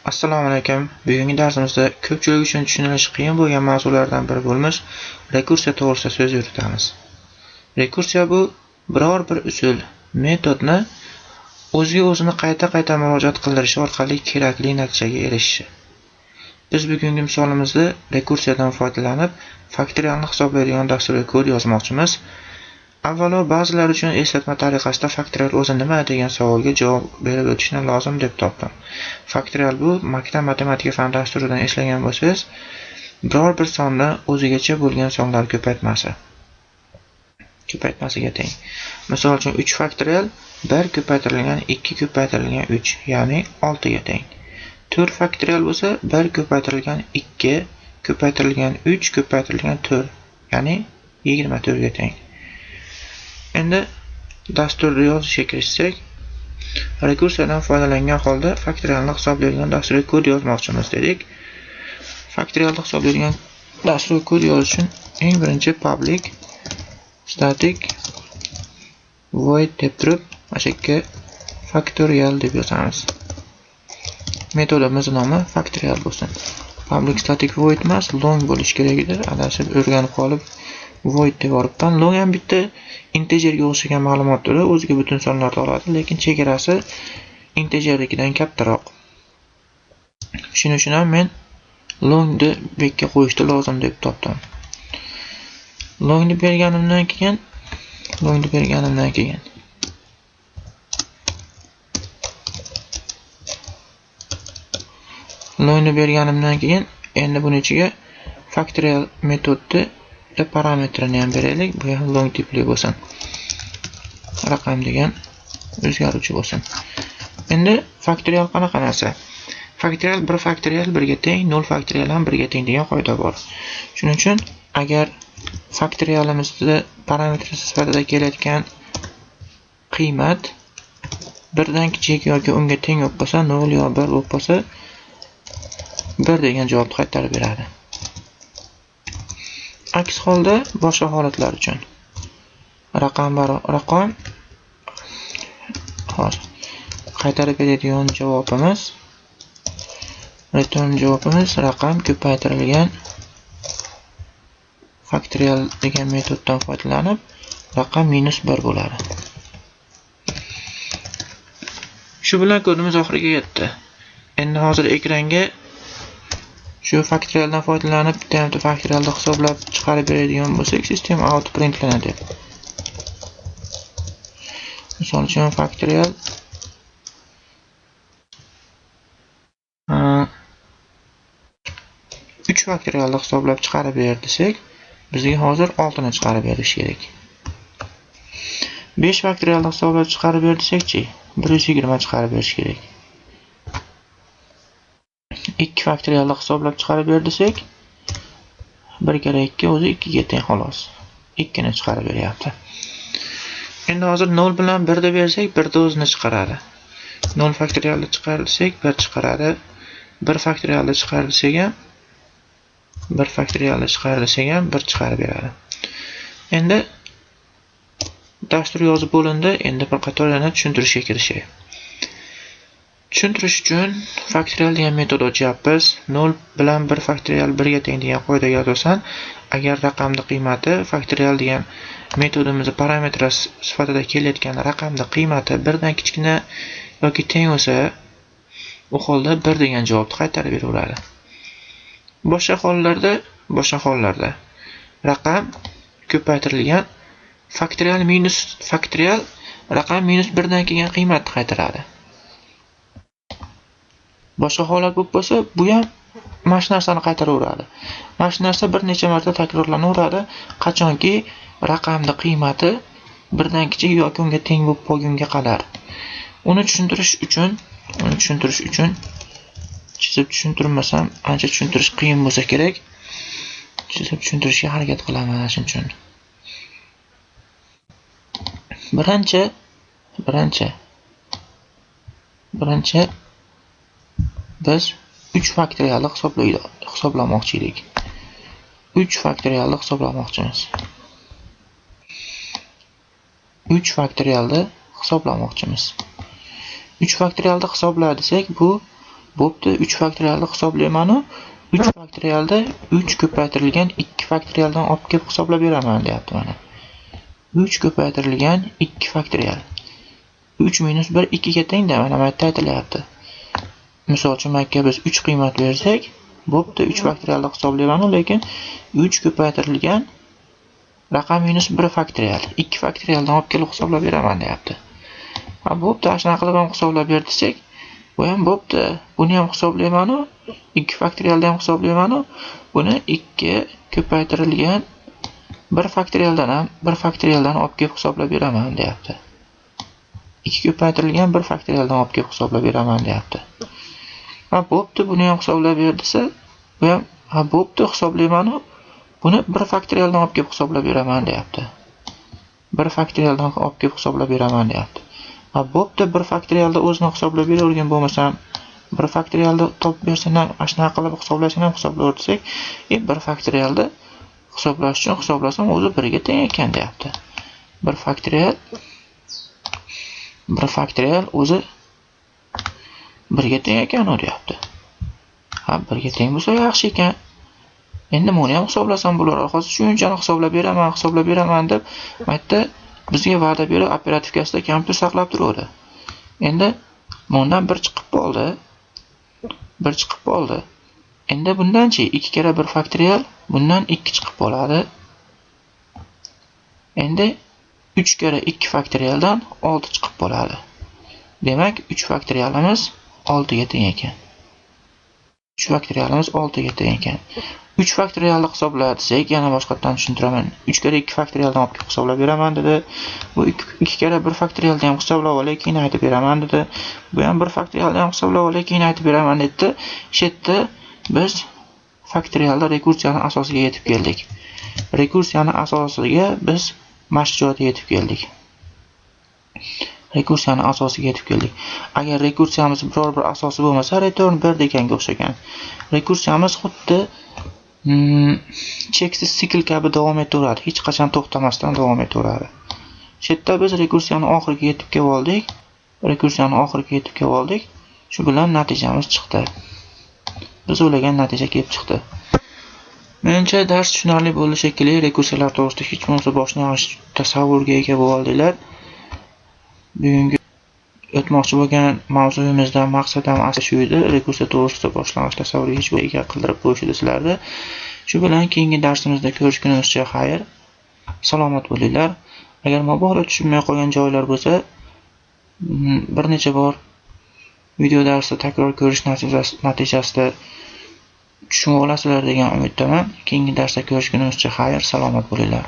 Assalomu alaykum. Bugungi darsimizda ko'pchilik uchun tushunilishi qiyin bo'lgan mavzulardan biri bo'lmish rekursiya to'g'risida so'z yuritamiz. Rekursiya bu biror bir usul, metodni o'ziga o'zini qayta-qayta murojaat qildirish orqali kerakli natijaga erishishi. Biz bugungi misolimizda rekursiyadan foydalanib, faktorialni hisoblaydigan dasturga kod yozmoqchimiz. Avvalo ba'zilar uchun eslatma tariqasida faktorial o'zi nima degan savolga javob berib o'tishni lozim deb topdim. Faktorial bu maktab matematika fan dasturidan eslagan bo'lsangiz, biror bir sonni o'zigacha bo'lgan sonlar ko'paytmasiga teng. Misol uchun 3 faktorial 1 ko'paytirilgan 2 ko'paytirilgan 3, ya'ni 6 ga teng. 4 faktorial bo'lsa 1 ko'paytirilgan 2 ko'paytirilgan 3 ko'paytirilgan 4, ya'ni 24 ga teng. Endi dasturni yozishga kirishsak, rekursiyadan foydalangan holda faktorialni hisoblaydigan dasturga kod yozmoqchimiz dedik. Faktorialni hisoblaydigan dasturga kod yozish uchun eng birinchi public static void deb turib, mana shu yerga faktorial deb yozamiz. Metodimiz nomi faktorial bo'lsin. Public static void emas, long bo'lish kerak edi. Adashib o'rganib qolib void deb yoribman. Long ham bitta integerga o'xshagan ma'lumot turi, o'ziga butun sonlarni oladi, lekin chegarasi integernikidan kattaroq. Shuning uchun ham men longni bekka qo'yishni lozim deb topdim. Longni berganimdan keyin endi buni ichiga faktorial metodni parametrini ham beraylik. Bu ham long tipli bo'lsin. Raqam degan o'zgaruvchi bo'lsin. Endi faktorial qanaqa narsa? Faktorial 1 faktorial 1 ga teng, 0 faktorial ham 1 ga teng degan qoida bor. Shuning uchun agar faktorialimizda parametr sifatida kelayotgan qiymat 1 dan kichik yoki unga teng bo'lib qolsa, 0 yo 1 bo'lib qolsa 1 degan javobni qaytarib beradi. Aks holda boshqa holatlar uchun raqam qaytarib beradigan javobimiz return javobimiz raqam ko'paytirilgan faktorial degan metoddan foydalanib raqam -1 bo'ladi. Shu bilan kodimiz oxiriga yetdi. Endi hozir ekranga shu faktorialdan foydalanib bitta faktorialni hisoblab chiqarib beradigan bo'lsak, system out printlanadi. Misol uchun faktorial 3 faktorialni hisoblab chiqarib ber desak, bizga hozir 6 ni chiqarib berish kerak. 5 faktorialni hisoblab chiqarib ber desak-chi, 120 chiqarib berish kerak. 2 faktorialni hisoblab chiqarib ber desak, 1 kere 2 o'zi 2 ga teng xolos. 2 ni chiqarib beryapti. Endi hozir 0 bilan 1 deb bersak, 1 da o'zini chiqaradi. 0 faktorialni chiqarsak, 1 chiqaradi. 1 faktorialni chiqarsak ham 1 chiqarib beradi. Endi dastur yozib bo'lindi. Endi bir qator yana tushuntirishga kirishay. Tushuntirish uchun faktorial degan metod ochyapmiz. 0 bilan 1 faktorial 1 ga teng degan qoidaga asosan, agar raqamning qiymati faktorial degan metodimiz parametr sifatida kelayotgan raqamning qiymati 1 dan kichkina yoki teng bo'lsa, u holda 1 degan javobni qaytarib beraveradi. Boshqa hollarda raqam ko'paytirilgan faktorial minus faktorial raqam -1 dan kelgan qiymatni qaytaradi. Boshqa holat bo'lib qolsa, bu ham mana shu narsani qaytaraveradi. Mana shu narsa bir necha marta takrorlanaveradi, qachonki raqamning qiymati 1 dan kichik yoki unga teng bo'lib qolgunga qadar. Uni tushuntirish uchun chizib tushuntirmasam, ancha tushuntirish qiyin bo'lsa kerak. Chizib tushuntirishga harakat qilaman shuning uchun. Birinchi biz 3 faktorialni hisoblamoqchi edik. 3 faktorialni hisoblamoqchimiz. 3 faktorialni hisoblamoqchimiz. 3 faktorialni hisobla desak, bu Bo'pti, 3 faktorialni hisoblayman-u, 3 faktorialda 3 ko'paytirilgan 2 faktorialdan olib kelib hisoblab beraman deyapti mana. 3 ko'paytirilgan 2 faktorial. 3 minus 1 2 ga teng-da, mana bu yerda aytilyapti. Misol uchun makka biz 3 qiymat bersak, bo'pti, 3 faktorialni hisoblayman-u, lekin 3 ko'paytirilgan raqam minus 1 faktorial, 2 faktorialdan olib kelib hisoblab beraman deyapti. Ha, bo'pti, shunaqa qilib ham hisoblab ber desak, bu ham bo'pti. Buni ham hisoblayman-u, 2 faktorialdan ham hisoblayman-u, buni 2 ko'paytirilgan 1 faktorialdan ham 1 faktorialdan olib kelib hisoblab beraman deyapti. 2 ko'paytirilgan 1 faktorialdan olib kelib hisoblab beraman deyapti. Ha, bo'pti, buni ham hisoblab ber desa, bu ham ha, bo'pti, hisoblayman-u, buni 1 faktorialdan olib kelib hisoblab beraman deyapti. 1 faktorialdan olib kelib hisoblab beraman deyapti. Ha, bo'pti, 1 faktorialda o'zini hisoblab beravergan bo'lmasam, 1 faktorialda topib bersan ham, shunaqa qilib hisoblashni ham hisoblab o'tsak, 1 faktorialda hisoblash uchun hisoblasam o'zi 1 ga teng ekan deyapti. 1 faktorial o'zi 1 ga teng ekan deyapti. Ha, 1 ga teng bo'lsa yaxshi ekan. Endi buni ham hisoblasam bo'lar. Hozir shunchani hisoblab beraman deb maytda bizga va'da berib operativkasida kompyuter saqlab turadi. Endi bundan 1 chiqib qoldi. 1 chiqib qoldi. Endi bundan-chi 2 kere 1 faktorial, bundan 2 chiqib qoladi. Endi 3 kere 2 faktorialdan 6 chiqib qoladi. Demak, 3 faktorialimiz 6 ga teng ekan. 3 faktorialimiz 6 ga teng ekan. 3 faktorialni hisoblasak, yana boshqatdan tushuntiraman. 3 kere 2 faktorialdan olib kelib hisoblab beraman dedi. Bu 2 kere 1 faktorialdan ham hisoblab olay, keyin aytib beraman dedi. Bu ham 1 faktorialdan ham hisoblab olay, keyin aytib beraman dedi. Shu yerda biz faktorialda rekursiyani asosiga yetib keldik. Rekursiyani asosiga biz mashg'ulotga yetib keldik. Rekursiyani asosiga yetib keldik. Agar rekursiyamiz biror bir asosi bo'lmasa, return 1 deganga o'xshagan. Rekursiyamiz xuddi cheksiz sikl kabi davom etaveradi. Hech qachon to'xtamasdan davom etaveradi. Shu yerda biz rekursiyani oxiriga yetib keldik. Shu bilan natijamiz chiqdi. Biz o'ylagan natija kelib chiqdi. Menimcha dars tushunarli bo'ldi shekilli. Rekursiyalar to'g'risida hech bo'lmasa boshlang'ich tasavvurga ega bo'ldinglar. Bugungi o'tmoqchi bo'lgan mavzuyimizdan maqsad ham asli shu edi. Rekursiya to'g'risida boshlang'ich tasavvurga hech ega qildirib qo'yish edi sizlarda. Shu bilan keyingi darsimizda ko'rishgunimizcha xayr. Salomat bo'linglar. Agar mabodo tushunmay qolgan joylar bo'lsa, bir necha bor video darsda takror ko'rish natijasida tushunib olasizlar degan umiddaman. Keyingi darsda ko'rishgunimizcha xayr, salomat bo'linglar.